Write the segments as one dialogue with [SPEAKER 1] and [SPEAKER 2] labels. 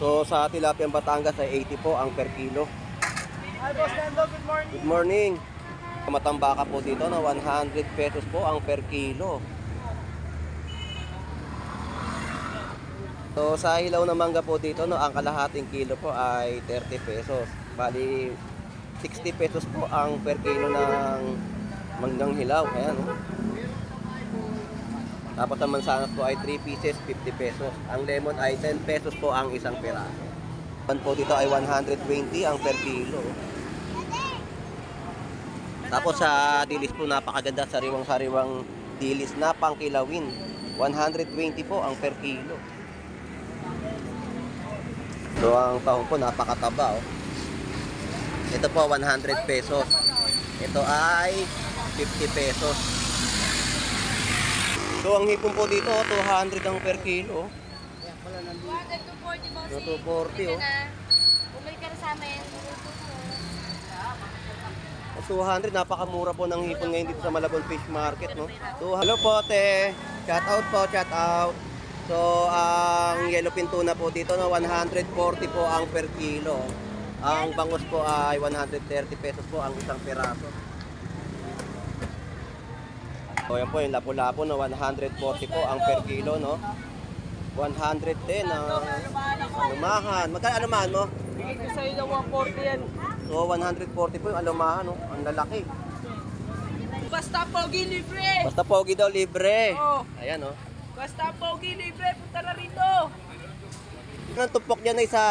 [SPEAKER 1] So sa Tilapia Batangas ay 80 po ang per kilo.
[SPEAKER 2] Hi Boss Nando, good morning.
[SPEAKER 1] Good morning. Matambaka po dito na 100 pesos po ang per kilo. So sa hilaw na mangga po dito no, ang kalahating kilo po ay 30 pesos. Bali 60 pesos po ang per kilo ng manggang hilaw. Ayan no. Tapos ang mansanas po ay 3 pieces, 50 pesos. Ang lemon ay 10 pesos po ang isang piraso. Pan po dito ay 120 ang per kilo. Tapos sa dilis po napakaganda, sariwang-sariwang dilis na pangkilawin. 120 po ang per kilo. So ang tahong po napakataba oh. Ito po 100 pesos. Ito ay 50 pesos. So ang hipon po dito 200 ang per kilo.
[SPEAKER 3] 240 boss.
[SPEAKER 1] So 240 oh.
[SPEAKER 3] Bumalik ka na sa amin.
[SPEAKER 1] 200, napakamura po ng hipon ngayon dito sa Malabon Fish Market, no? So, hello po, te. Shout out po, shout out. So, ang yellowfin tuna po dito, no, 140 po ang per kilo. Ang bangus po ay 130 pesos po ang isang piraso. So, yan po, yung lapu-lapu, no, 140 po ang per kilo, no? 110 ang alumahan. Magkano alumahan mo?
[SPEAKER 2] Bigay ko sa'yo ng 140 yan.
[SPEAKER 1] So 140 po yung alumahan, no? Ang lalaki.
[SPEAKER 2] Basta pogi libre.
[SPEAKER 1] Basta pogi daw libre.
[SPEAKER 2] Oo.
[SPEAKER 1] Ayan, oh.
[SPEAKER 2] Basta pogi libre, punta na rito.
[SPEAKER 1] Ang tupok niyan ay sa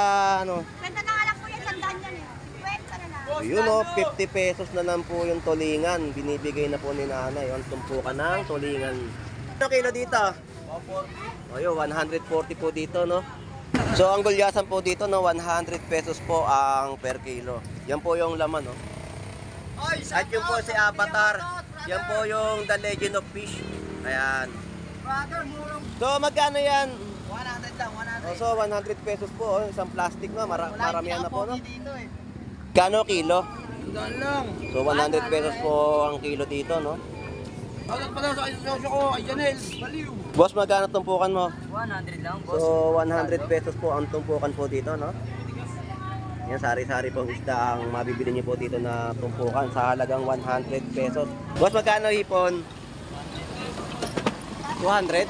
[SPEAKER 1] ano?
[SPEAKER 3] Ganda ng anak ko yan, sandaan yan eh. Kwenta na lang.
[SPEAKER 1] Yun, oh, 50 pesos na lang po yung tulingan. Binibigay na po ni nanay. Yung tumpukan ng tulingan. Ano kilo dito? 140. Ayun, 140 po dito, no? So ang gulyasan po dito no 100 pesos po ang per kilo. Yan po yung laman no. At yung po si Avatar. Yan po yung The Legend of Fish. Ayan. So magkano yan?
[SPEAKER 2] 100 lang, 100.
[SPEAKER 1] So 100 pesos po oh, isang plastic no. Maramihan na po no. Kano kilo?
[SPEAKER 2] Doon lang.
[SPEAKER 1] So 100 pesos po ang kilo dito no.
[SPEAKER 2] Tawag pa lang sa isosyo ko, ay Janel. Baliw.
[SPEAKER 1] Boss, magkano tumpukan mo?
[SPEAKER 2] 100 lang, boss.
[SPEAKER 1] So 100 pesos po ang tumpukan po dito no. Yan, sari-sari pong isda ang mabibili niyo po dito na tumpukan sa halagang 100 pesos. Boss, magkano hipon? 200?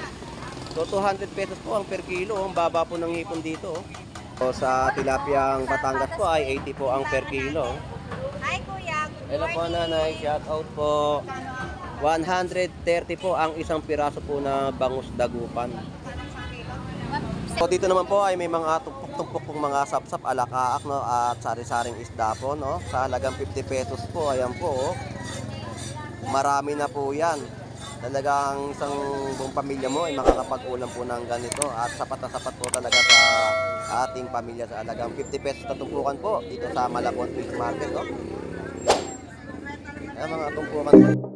[SPEAKER 1] So 200 pesos po ang per kilo. Ang baba po ng hipon dito. So sa Tilapiang Batangas po ay 80 po ang per kilo.
[SPEAKER 3] Hi kuya, good
[SPEAKER 1] Hello po nanay, shout out po. 130 po ang isang piraso po na bangus dagupan. So dito naman po ay may mga tumpok-tumpok pong mga sapsap alakaak no at sari-saring isda po no sa halagang 50 pesos po. Ayan po. Oh. Marami na po 'yan. Talagang isang buong pamilya mo ay makakapag-ulam po ng ganito at sapat na sapat po talaga sa ating pamilya sa halagang 50 pesos na tumpukan po dito sa Malabon Fish Market no. Ayan mga tumpukan po.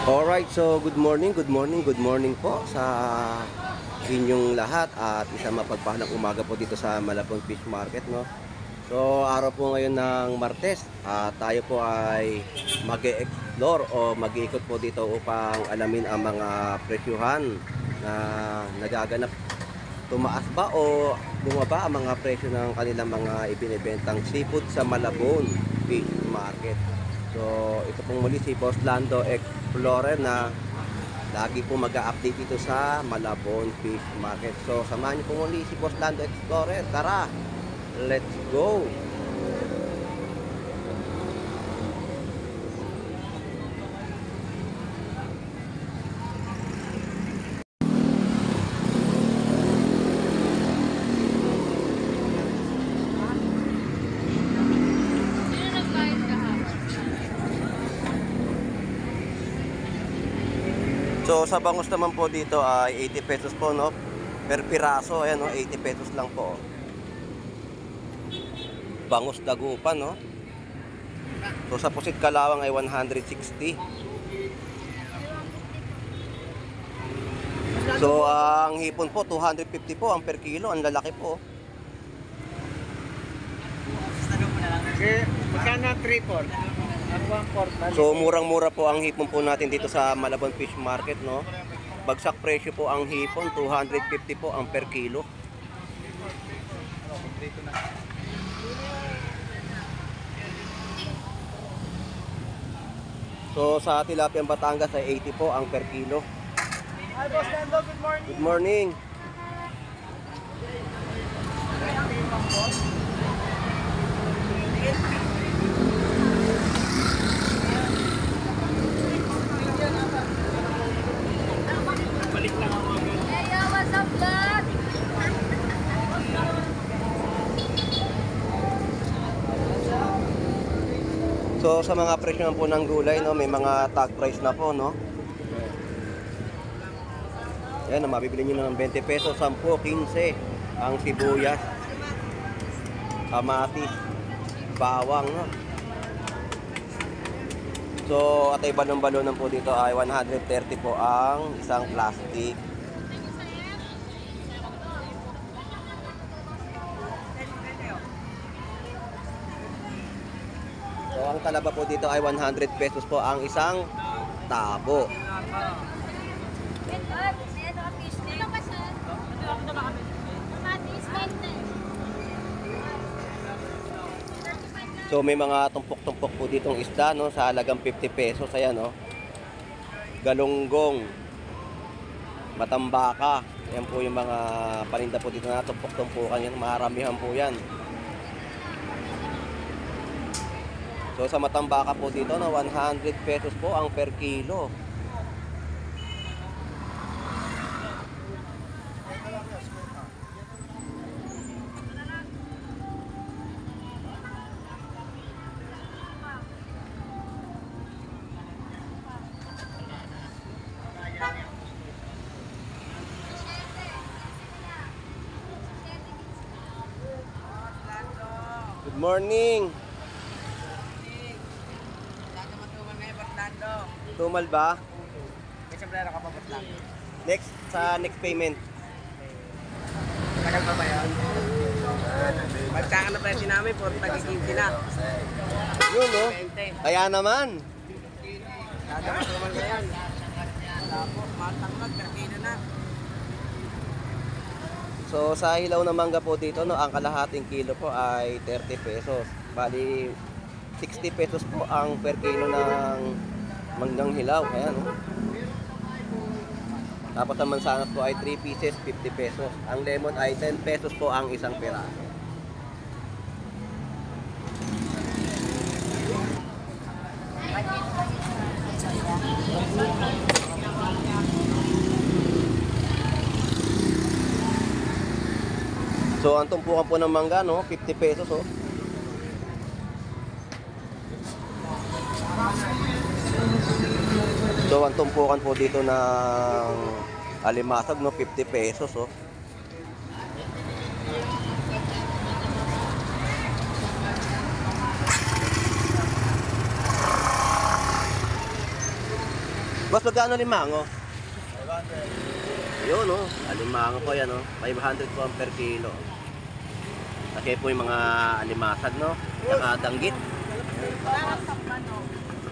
[SPEAKER 1] Alright, so good morning po sa inyong lahat at isang mapagpahalang umaga po dito sa Malabon Fish Market no. So araw po ngayon ng Martes at tayo po ay mag-e-explore o mag-iikot po dito upang alamin ang mga presyuhan na nagaganap. Tumaas ba o bumaba ang mga presyo ng kanilang mga ibinibentang seafood sa Malabon Fish Market. So ito pong muli si Boss Lando Explorer na lagi po mag-a-update dito sa Malabon Fish Market. So samahan niyo po muli si Boss Lando Explorer. Tara, let's go! So sa bangus naman po dito ay 80 pesos po no per piraso. Ayan no, 80 pesos lang po. Bangus dagupan no. So sa pusit kalawang ay 160. So ang hipon po 250 po ang per kilo, ang lalaki po.
[SPEAKER 2] Magkano 3-4?
[SPEAKER 1] So murang-mura po ang hipon po natin dito sa Malabon Fish Market, no? Bagsak presyo po ang hipon, 250 po ang per kilo. So sa Tilapiang Batangas ay 80 po ang per kilo.
[SPEAKER 2] Hi, Boss Nando. Good morning.
[SPEAKER 1] Good morning.
[SPEAKER 3] Hey, yo, what's up, vlog?
[SPEAKER 1] So sa mga presyo po ng gulay, no, may mga tag price na po, no. Ayan, mabibili nyo ng 20 pesos, 10, 15 ang sibuyas, kamatis, bawang, no. So atay balon-balonan po dito ay 130 po ang isang plastic. So ang talaba po dito ay 100 pesos po ang isang tabo. So may mga tumpok-tumpok po ditong isda, no, sa halagang 50 pesos. Ayan, no. Galunggong, matambaka. Ayan po yung mga paninda po dito na tumpok-tumpukan yan. Maramihan po yan. So sa matambaka po dito, no, 100 pesos po ang per kilo. Good morning. Tumal ba?
[SPEAKER 2] May sombrero ka pa, Boss Nando.
[SPEAKER 1] Next payment.
[SPEAKER 2] Tagal pa ba yan? Magkaka na presyo namin, puro tag-15 na.
[SPEAKER 1] Yun, no.
[SPEAKER 2] 20.
[SPEAKER 1] Kaya naman.
[SPEAKER 2] Dadamot naman na yan. Tapos, matanglag, per kilo na.
[SPEAKER 1] So sa hilaw na mangga po dito, no, ang kalahating kilo po ay 30 pesos. Bali 60 pesos po ang per kilo ng manggang hilaw. Ayan, no. Tapos ang mansanas po ay 3 pieces, 50 pesos. Ang lemon ay 10 pesos po ang isang piraso. So ang tumpukan po ng mangga, no, 50 pesos, oh. So ang tumpukan po dito ng alimasag, no, 50 pesos, oh. Boss, magkano limango? 500. Yun, no, alimango po yan, no, 500 po ang per kilo. Kasi po yung mga alimasag, no, saka danggit.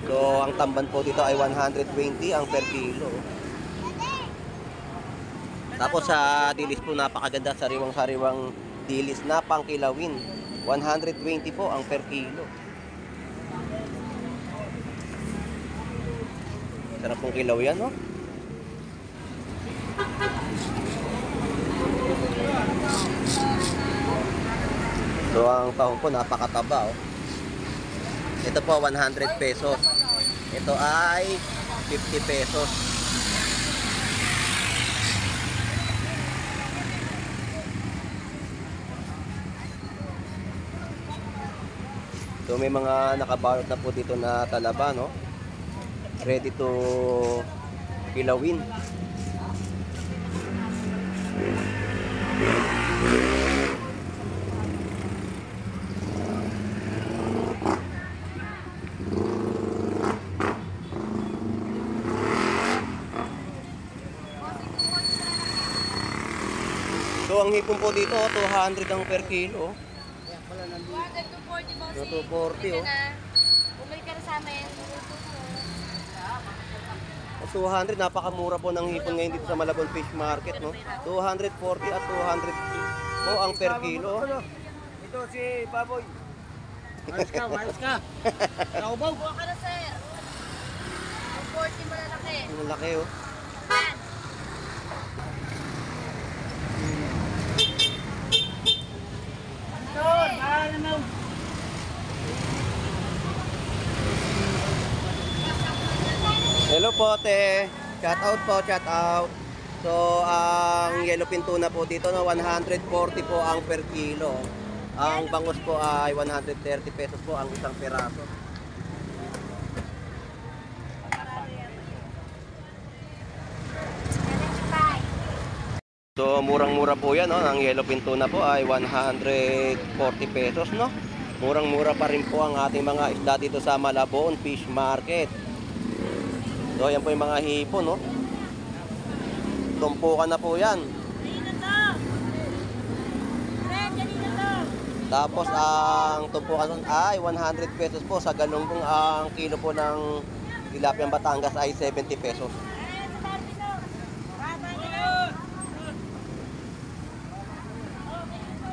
[SPEAKER 1] So ang tamban po dito ay 120 ang per kilo. Tapos sa dilis po, napakaganda, sariwang-sariwang dilis na pangkilawin. 120 po ang per kilo. Sarap pong kilaw yan, no? So ang tahong po napakataba, oh. Ito po 100 pesos. Ito ay 50 pesos. So may mga nakabalot na po dito na talaba, no? Ready to kilawin. So ang hipon po dito, 200 ang per kilo.
[SPEAKER 3] 240
[SPEAKER 1] So, 240, oh.
[SPEAKER 3] Bumili ka na sa sa amin.
[SPEAKER 1] 200, napakamura po ng hipon ngayon dito sa Malabon Fish Market, no? 240 at 200 po ang per kilo.
[SPEAKER 2] Ito si Baboy. Malis ka. Naubaw.
[SPEAKER 3] Buka ka na, sir. 40 malalaki.
[SPEAKER 1] Ang laki, oh.
[SPEAKER 3] Yan.
[SPEAKER 1] Hello po, te. Shout out po, shout out. So, ang yellowfin tuna po dito, no, 140 po ang per kilo. Ang bangus po ay 130 pesos po ang isang peraso. So, murang-mura po yan, no? Ang yellowfin tuna po ay 140 pesos, no? Murang-mura pa rin po ang ating mga isda dito sa Malabon Fish Market. So, yan po yung mga hipon, no? Tumpukan na po yan. Tapos, ang tumpukan nun ay 100 pesos po. Sa galunggong, ang kilo po ng Tilapiang Batangas ay 70 pesos.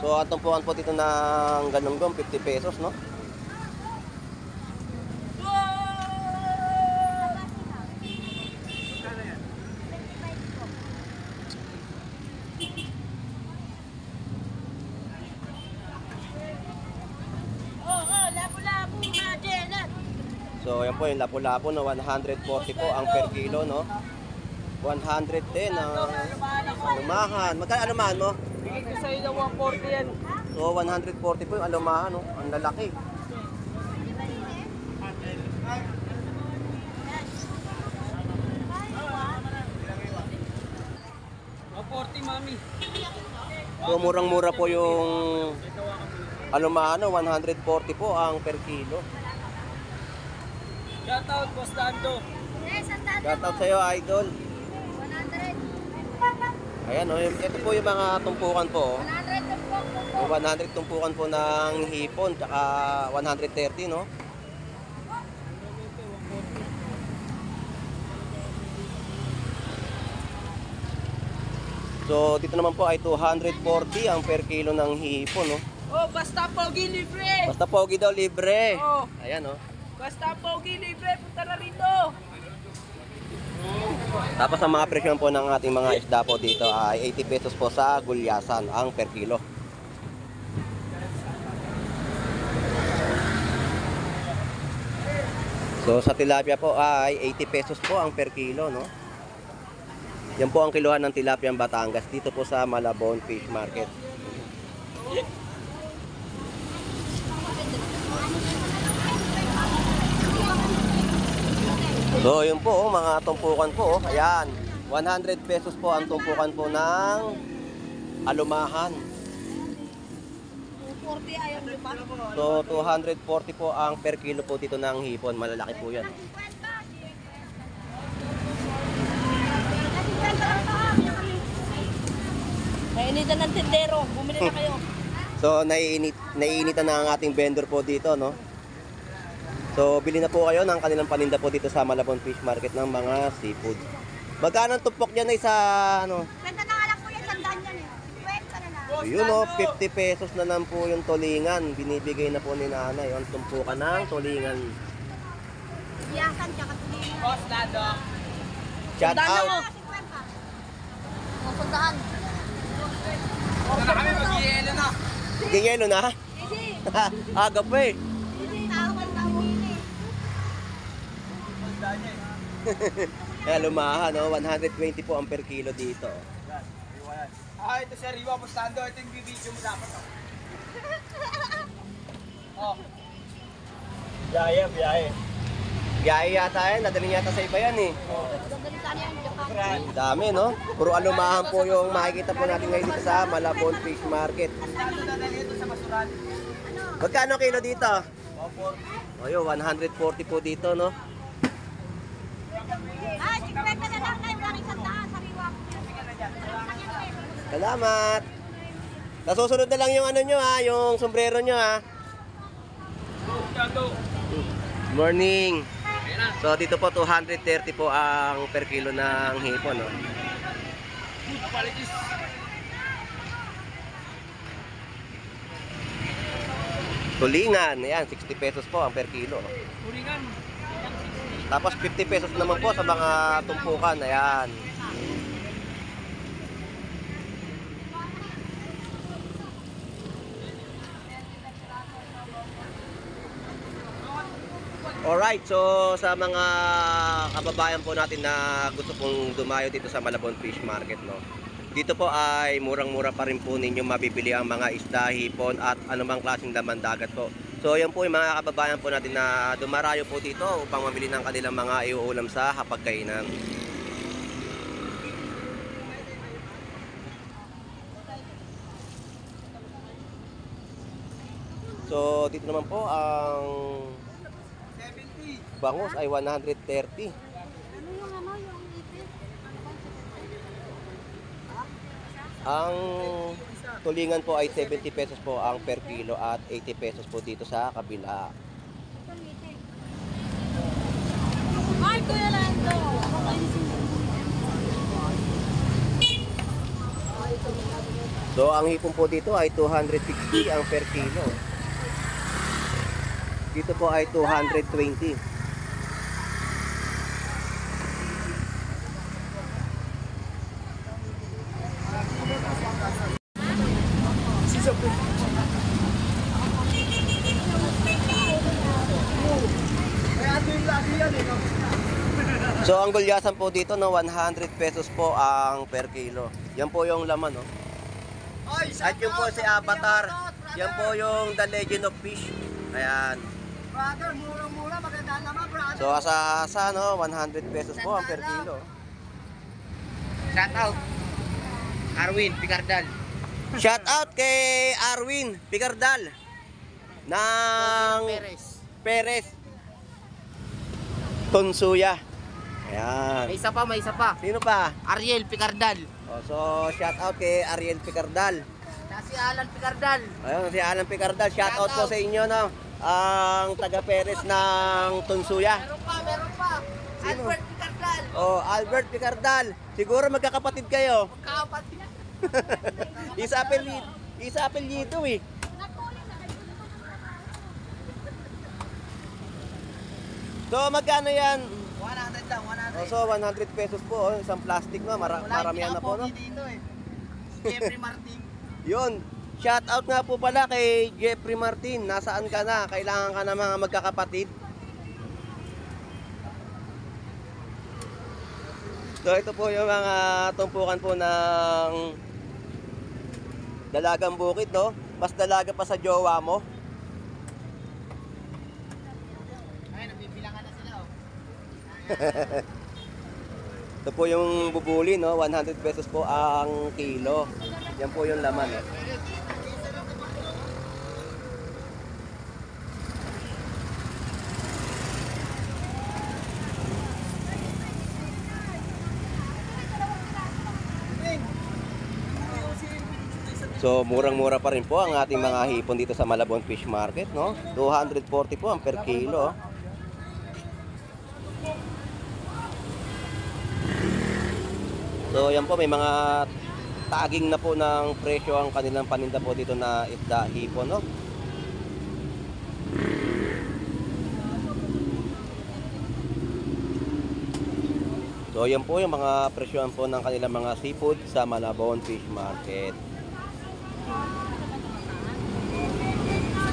[SPEAKER 1] So, ang tumpukan po dito ng galunggong, 50 pesos, no? So, yan po yung lapu-lapu, no? 140 po ang per kilo, no? 110 ang alumahan. Magkano alumahan mo?
[SPEAKER 2] Bigay ko sa'yo ng 140 yan.
[SPEAKER 1] So, 140 po yung alumahan, no? Ang lalaki.
[SPEAKER 2] Oh, 40, mami.
[SPEAKER 1] So, murang-mura po yung alumahan, no? 140 po ang per kilo.
[SPEAKER 2] Shout out, Boss Dando.
[SPEAKER 1] Shout out sa'yo, idol.
[SPEAKER 3] 100.
[SPEAKER 1] Ayan, oh, ito po yung mga tumpukan po.
[SPEAKER 3] 100 tumpok, tumpok.
[SPEAKER 1] Yung 100 tumpukan po ng hipon, tsaka 130, no? So, dito naman po ay 240 ang per kilo ng hipon, no?
[SPEAKER 2] Oh, basta pogi libre.
[SPEAKER 1] Basta pogi daw libre.
[SPEAKER 2] Oh.
[SPEAKER 1] Ayan, oh.
[SPEAKER 2] Basta pogi libre, punta na rito.
[SPEAKER 1] Tapos ang mga presyon po ng ating mga isda po dito ay 80 pesos po sa gulyasan ang per kilo. So sa tilapia po ay 80 pesos po ang per kilo, no? Yan po ang kiluhan ng tilapiang Batangas dito po sa Malabon Fish Market. So yun po, oh, mga tumpukan po, oh. Ayan, 100 pesos po ang tumpukan po ng alumahan.
[SPEAKER 3] 240 ayaw nyo pa?
[SPEAKER 1] So 240 po ang per kilo po dito ng hipon, malalaki po yan.
[SPEAKER 3] Nainitan ng tindero, bumili na kayo.
[SPEAKER 1] So naiinitan na ang ating vendor po dito, no? So bili na po kayo ng kanilang paninda po dito sa Malabon Fish Market ng mga seafood. Magkano ang tumpok dyan ay sa ano?
[SPEAKER 3] Kwenta na nga lang po yan, sandaan yan eh. Kwenta na lang.
[SPEAKER 1] Yun, oh, 50 pesos na lang po yung tulingan. Binibigay na po ni nanay ang tumpukan ng tulingan.
[SPEAKER 3] Iyakan, tsaka tuloy.
[SPEAKER 2] Boss Dando.
[SPEAKER 1] Shout out.
[SPEAKER 3] 50. O, sandaan.
[SPEAKER 2] Wala na kami, mag-ielo na.
[SPEAKER 1] Gingelo na?
[SPEAKER 3] Easy.
[SPEAKER 1] Aga pa eh.
[SPEAKER 3] Easy, tawag na mo.
[SPEAKER 1] Kaya lumahan, no? 120 po ang per kilo dito.
[SPEAKER 2] Ah, ito si Riwa, Boss Dando. Ito yung video mo dapat. Oh. Biyahe.
[SPEAKER 1] Biyahe yata yan, nadaling yata sa iba yan eh.
[SPEAKER 3] Gagaling sana yan, Japan.
[SPEAKER 1] Ang dami, no? Puro alumahan po yung makikita po natin ngayon dito sa Malabon Fish Market.
[SPEAKER 2] Dando dadali ito sa basuran.
[SPEAKER 1] Magkano kilo dito?
[SPEAKER 2] 140.
[SPEAKER 1] O yun, 140 po dito, no?
[SPEAKER 3] Ah, 50 na lang tayo, wala isang daan, sariwa.
[SPEAKER 1] Salamat! Nasusunod na lang yung ano nyo ha, yung sombrero nyo ha.
[SPEAKER 2] Dando.
[SPEAKER 1] Morning. So dito po 230 po ang per kilo ng hipon, no? Tulingan, ayan, 60 pesos po ang per kilo. Tapos 50 pesos naman po sa mga tumpukan, ayan. Alright, so sa mga kababayan po natin na gusto pong dumayo dito sa Malabon Fish Market, no? Dito po ay murang-mura pa rin po ninyo mabibili ang mga isda, hipon at anumang klaseng laman dagat po. So yan po yung mga kababayan po natin na dumarayo po dito upang mamili ng kanilang mga iuulam sa hapagkainan. So dito naman po ang bangus ay 130. Ang tulingan po ay 70 pesos po ang per kilo at 80 pesos po dito sa kabila.
[SPEAKER 3] Ay, Kuya Lando!
[SPEAKER 1] So ang hipon po dito ay 260 ang per kilo. Dito po ay 220. So ang gulyasan po dito no 100 pesos po ang per kilo. Yan po yung laman no. At yung po si Avatar. Yan po yung The Legend of Fish. Ayan.
[SPEAKER 2] Brother, mura-mura, maganda naman, brother.
[SPEAKER 1] So asa no 100 pesos po ang per kilo.
[SPEAKER 2] Shout out. Arwin Picardal.
[SPEAKER 1] Shout out kay Arwin Picardal ng Perez Tonsuya. Ayan.
[SPEAKER 2] May isa pa.
[SPEAKER 1] Sino pa?
[SPEAKER 2] Ariel Picardal.
[SPEAKER 1] Oh, so shout out kay Ariel Picardal.
[SPEAKER 2] Si Alan Picardal.
[SPEAKER 1] Ayun si Alan Picardal. Shout out po sa inyo no. Ang taga Perez ng Tonsuya.
[SPEAKER 2] Meron pa.
[SPEAKER 1] Sino?
[SPEAKER 2] Albert Picardal.
[SPEAKER 1] Oh, Albert Picardal. Siguro magkakapatid kayo.
[SPEAKER 2] Kapatid.
[SPEAKER 1] Isa apelyido eh. So magkano yan?
[SPEAKER 2] 100 lang, 100.
[SPEAKER 1] Oh, so 100 pesos po, oh, isang plastic no, maramihan na po no.
[SPEAKER 2] Dito eh. Jeffrey Martin.
[SPEAKER 1] Yun, shout out nga po pala kay Jeffrey Martin. Nasaan ka na? Kailangan ka na mga magkakapatid. So ito po yung mga tumpukan po ng dalagang bukid no. Mas dalaga pa sa jowa mo.
[SPEAKER 2] Ay, nagbibilangan na sila oh.
[SPEAKER 1] Ito po yung bubuli no, 100 pesos po ang kilo. Yan po yung laman eh. So murang-mura pa rin po ang ating mga hipon dito sa Malabon Fish Market no. 240 po ang per kilo. So yan po, may mga tagging na po ng presyo ang kanilang paninda po dito na isda, hipon no. So yan po yung mga presyohan po ng kanilang mga seafood sa Malabon Fish Market.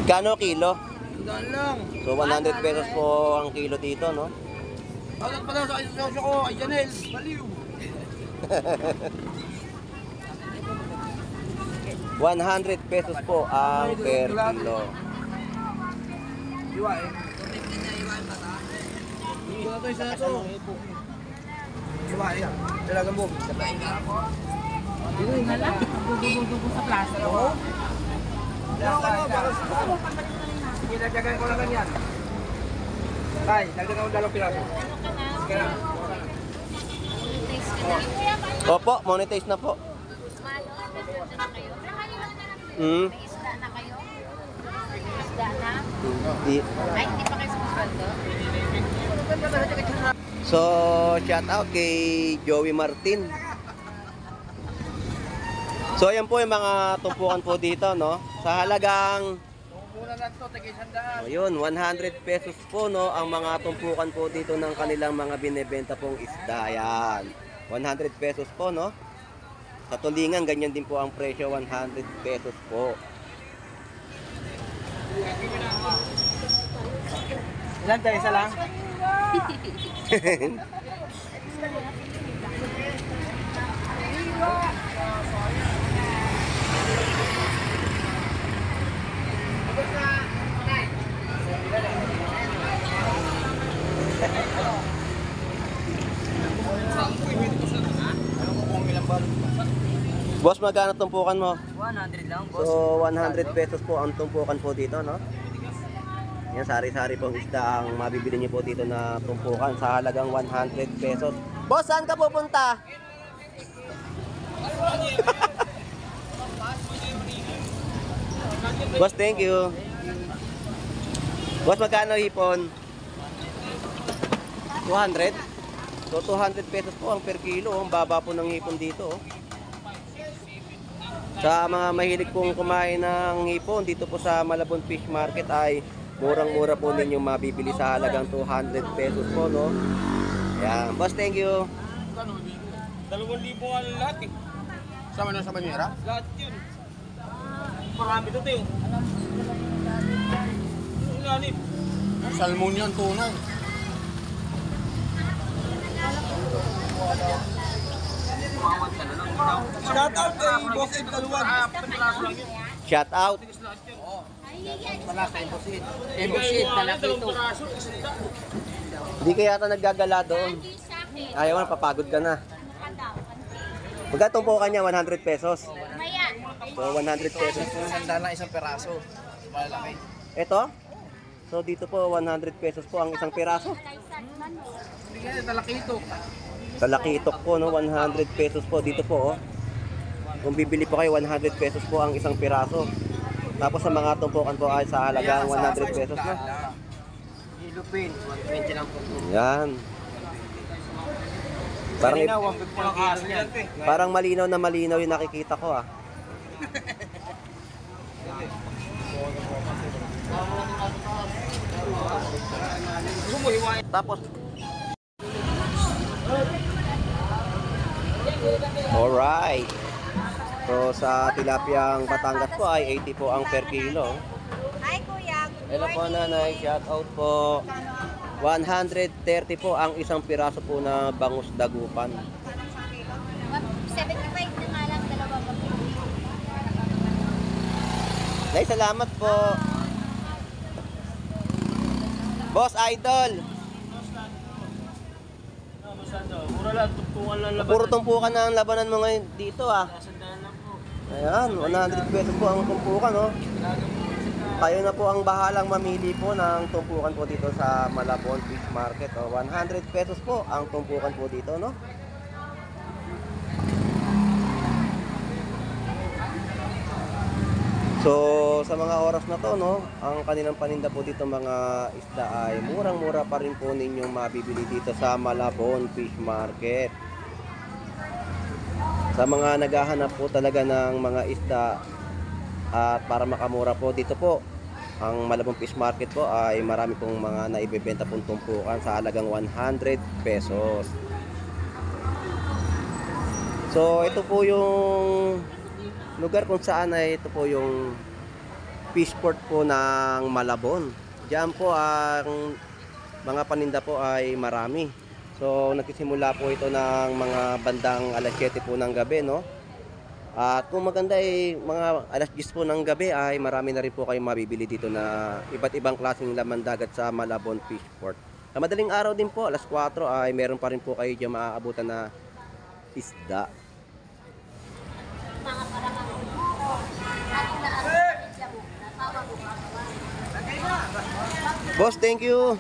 [SPEAKER 1] Kano kilo?
[SPEAKER 2] Doon lang.
[SPEAKER 1] So 100 pesos po ang kilo dito no.
[SPEAKER 2] Tawag pala sa sosyo ko, ay Janel. Baliw.
[SPEAKER 1] 100 pesos po ang per kilo.
[SPEAKER 2] Iwa eh. Isa na to. Iwa eh. Talagang bukid.
[SPEAKER 3] Hala, dugo sa plastic.
[SPEAKER 2] Oo. Sige, nagdagan ko lang ganyan. Tay, nagdagan ko dalawang piraso. Sige na.
[SPEAKER 1] Opo, monetize na po.
[SPEAKER 3] May isda na kayo? isda na.
[SPEAKER 1] Di.
[SPEAKER 3] Ay, hindi pa kayo sumusweldo?
[SPEAKER 1] So, shout out kay Joey Martin. So, ayan po yung mga tumpukan po dito, no? Sa halagang
[SPEAKER 2] Muna lang to, tig-100.
[SPEAKER 1] ayun, 100 pesos po, no? Ang mga tumpukan po dito ng kanilang mga binebenta pong isda. Ayan. 100 pesos po, no? Sa tulingan, ganyan din po ang presyo, 100 pesos po.
[SPEAKER 2] Ilan tayo, isa lang?
[SPEAKER 1] Boss, magkano tumpukan mo?
[SPEAKER 2] 100 lang, boss.
[SPEAKER 1] So, 100 pesos po ang tumpukan po dito, no? Yan, sari-sari pong isda ang mabibili niyo po dito na tumpukan sa halagang 100 pesos. Boss, saan ka pupunta? Boss, thank you. Boss, magkano hipon? 200? So, 200 pesos po ang per kilo. Ang baba po ng hipon dito, oh. Sa mga mahilig pong kumain ng hipon dito po sa Malabon Fish Market ay murang-mura po ninyong mabibili sa halagang 200 pesos po, no? Ayan. Boss, thank you.
[SPEAKER 2] 2,000 nga lahat eh. Sama na sa banyera? Lahat yun. Marami to tayo. Lanip. Salmon yan, tunay. Shout out kay Boss Ed Kaluwan.
[SPEAKER 1] Shout out.
[SPEAKER 2] Malaki, Boss Ed. Boss Ed, malaki ito.
[SPEAKER 1] Hindi ka yata naggagala doon. Ayaw na, papagod ka na. Magkano po kanya? 100 pesos.
[SPEAKER 3] Maya.
[SPEAKER 1] So, 100 pesos.
[SPEAKER 2] Sanda na isang peraso. Malaki.
[SPEAKER 1] Ito? So, dito po, 100 pesos po ang isang piraso.
[SPEAKER 2] Hindi kaya, malaki ito.
[SPEAKER 1] Talakitok po, no? 100 pesos po dito po, oh. Kung bibili po kayo, 100 pesos po ang isang piraso. Tapos sa mga tumpukan po ay sa halagang 100 pesos, no?
[SPEAKER 2] Ilupin, 120 lang po.
[SPEAKER 1] Yan. Parang malinaw na malinaw yung nakikita ko, ah. Tapos alright. So sa tilapiyang Batangas po ay 80 po ang per kilo.
[SPEAKER 3] Hi, kuya.
[SPEAKER 1] Hello po, nanay, shout out po. 130 po ang isang piraso po na bangus dagupan.
[SPEAKER 3] 75 na nga lang, dalawa pa.
[SPEAKER 1] Nay, salamat po. Boss Idol.
[SPEAKER 2] Mura lang, tumpungan lang laban.
[SPEAKER 1] Puro tumpukan na ang labanan mo ngayon dito, ah.
[SPEAKER 2] Sandaan lang po.
[SPEAKER 1] Ayan, 100 pesos po ang tumpukan, oh. Kayo na po ang bahalang mamili po ng tumpukan po dito sa Malabon Fish Market, oh. 100 pesos po ang tumpukan po dito, no? So, sa mga oras na to, no, ang kanilang paninda po dito mga isda ay murang-mura pa rin po ninyong mabibili dito sa Malabon Fish Market. Sa mga naghahanap po talaga ng mga isda at para makamura po dito po, ang Malabon Fish Market po ay marami pong mga naibebenta pong tumpukan sa halagang 100 pesos. So, ito po yung lugar kung saan ay ito po yung fishport po ng Malabon. Diyan po ang mga paninda po ay marami. So nagsisimula po ito ng mga bandang alas 7 po ng gabi, no? At kung maganda ay mga alas 10 po ng gabi ay marami na rin po kayong mabibili dito na iba't ibang klaseng laman dagat sa Malabon Fishport. Sa madaling araw din po, alas 4 ay meron pa rin po kayo dyan maaabutan na isda. Boss, thank you.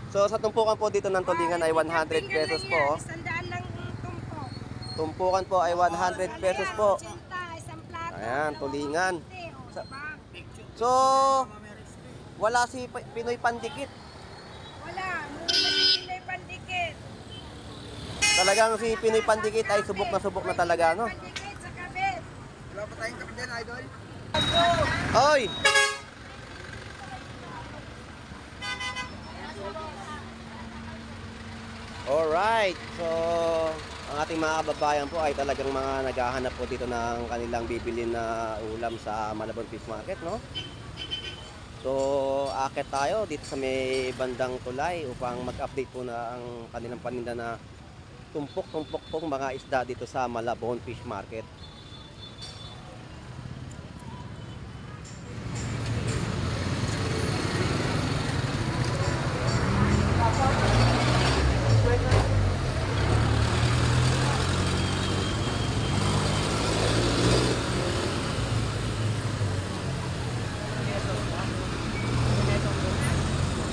[SPEAKER 1] So sa tumpukan po dito ng tulingan ay 100 pesos po.
[SPEAKER 3] Sandaan lang tumpok.
[SPEAKER 1] Tumpukan po ay 100 pesos po.
[SPEAKER 3] 80, isang plato.
[SPEAKER 1] Ayan, tulingan.
[SPEAKER 3] Sa,
[SPEAKER 1] So, wala si Pinoy Pandikit.
[SPEAKER 3] wala, muna si Pinoy Pandikit.
[SPEAKER 1] Talagang si Pinoy Pandikit ay subok na talaga, no?
[SPEAKER 3] Pandikit sa kabit.
[SPEAKER 2] Wala pa tayong kape dyan, idol.
[SPEAKER 1] Oy! Alright, so ang ating mga kababayan po ay talagang mga naghahanap po dito ng kanilang bibilin na ulam sa Malabon Fish Market, no? So, akit tayo dito sa may bandang tulay upang mag-update po na ang kanilang paninda na tumpok-tumpok pong mga isda dito sa Malabon Fish Market.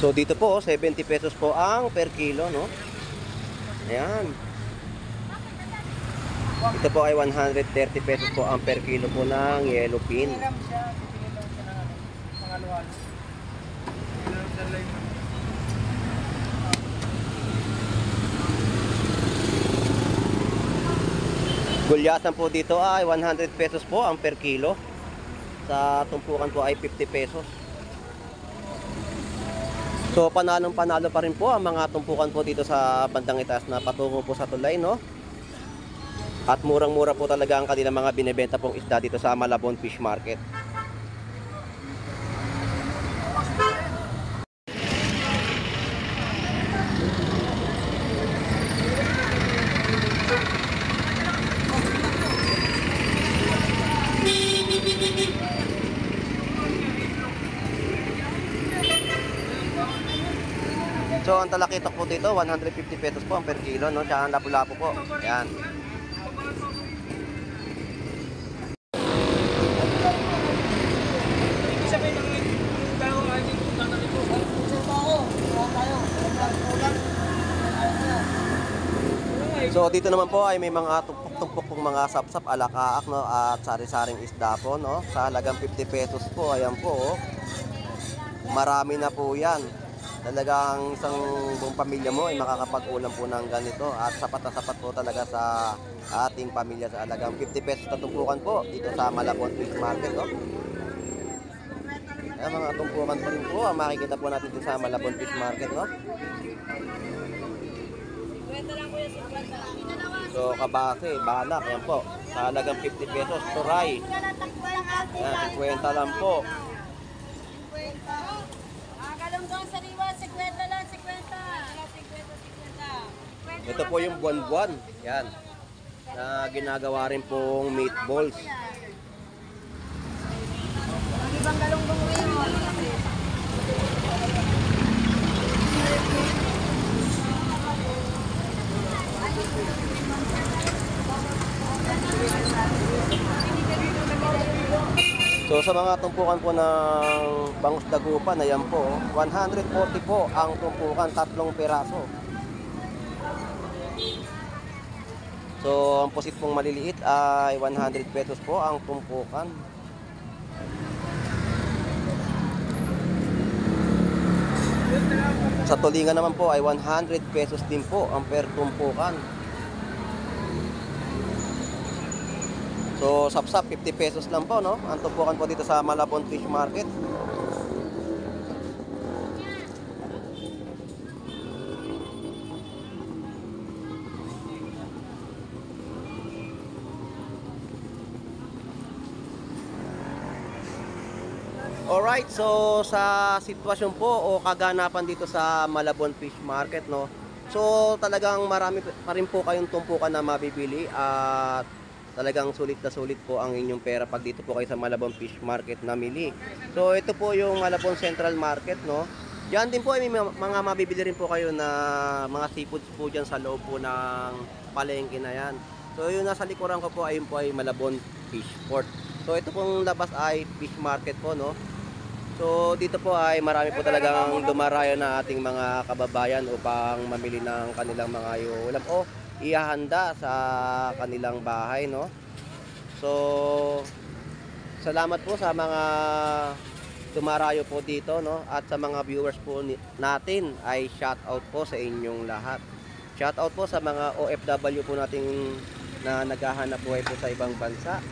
[SPEAKER 1] So dito po 70 pesos po ang per kilo, no? Ayan. Ito po ay 130 pesos po ang per kilo po ng yellow pin.
[SPEAKER 2] Siya, pipili lang siya ng pangalawan.
[SPEAKER 1] Gulyasan po dito ay 100 pesos po ang per kilo. Sa tumpukan po ay 50 pesos. So panalong-panalo pa rin po ang mga tumpukan po dito sa bandang itaas na patungo po sa tulay, no? At murang-mura po talaga ang kanilang mga binebenta pong isda dito sa Malabon Fish Market. So ang talakitok po dito 150 pesos po ang per kilo, no? Tsaka ang lapu-lapu po. Ayan.
[SPEAKER 2] Ibig sabihin ng dalawang ating utang na ito.
[SPEAKER 1] So dito naman po ay may mga tumpok-tumpok pong mga sapsap alakaak, no? At sari-saring isda po, no? Sa halagang 50 pesos po. Ayan po, oh. Marami na po yan. Talagang isang buong pamilya mo ay makakapag-ulam po ng ganito. At sapat na sapat po talaga sa ating pamilya sa halagang 50 pesos na tumpukan po dito sa Malabon Fish Market, no? Ayan, mga tumpukan pa rin po ang makikita po natin dito sa Malabon Fish Market, no? So kabase, balak, yan po. Sa halagang 50 pesos, turay. Ayan, 50 lang po.
[SPEAKER 3] Galunggong sariwa, 50 lang, 50. 50.
[SPEAKER 1] Ito po yung buwan-buwan. Yan. Na ginagawa rin pong meatballs.
[SPEAKER 3] Ibang galunggong ngayon.
[SPEAKER 1] So sa mga tumpukan po ng bangus dagupan, ayan po, 140 po ang tumpukan, 3 piraso. So ang pusit pong maliliit ay 100 pesos po ang tumpukan. Sa tulingan naman po ay 100 pesos din po ang per tumpukan. So, sapsap 50 pesos lang po, no? Ang tumpukan po dito sa Malabon Fish Market. Alright, so sa sitwasyon po o kaganapan dito sa Malabon Fish Market, no? So, talagang marami pa rin po kayong tumpukan na mabibili at talagang sulit na sulit po ang inyong pera pag dito po kayo sa Malabon Fish Market namili. So ito po yung Malabon Central Market, no? Diyan din po ay may mga mabibili rin po kayo na mga seafoods po dyan sa loob po ng palengke na yan. So yung nasa likuran ko po ayun po ay Malabon Fish Port. So ito pong labas ay fish market po, no? So dito po ay marami po talagang dumarayo na ating mga kababayan upang mamili ng kanilang mga ulam o ihahanda sa kanilang bahay, no? So salamat po sa mga dumarayo po dito, no? At sa mga viewers po natin ay shout out po sa inyong lahat. Shout out po sa mga OFW po nating na naghahanap buhay po sa ibang bansa.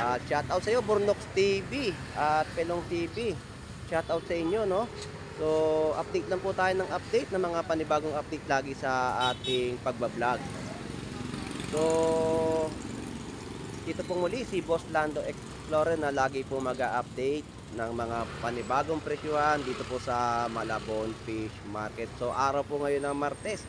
[SPEAKER 1] At shout out sa iyo Burnox TV at Pelong TV. Shout out sa inyo, no? So, update lang po tayo ng update ng mga panibagong update lagi sa ating pagbablog. So, dito po muli si Boss Lando Explorer na lagi po mag-update ng mga panibagong presyuhan dito po sa Malabon Fish Market. So, araw po ngayon ng Martes.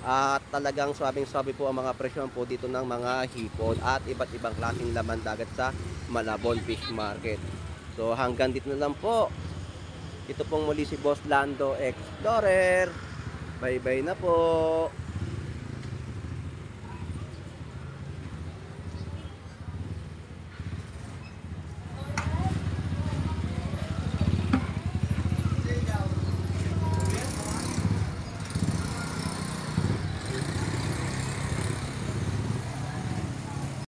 [SPEAKER 1] At talagang swabing-swabe po ang mga presyon po dito ng mga hipon at iba't ibang klaseng laman dagat sa Malabon Fish Market. So hanggang dito na lang po. Ito pong muli si Boss Lando Explorer. Bye-bye na po.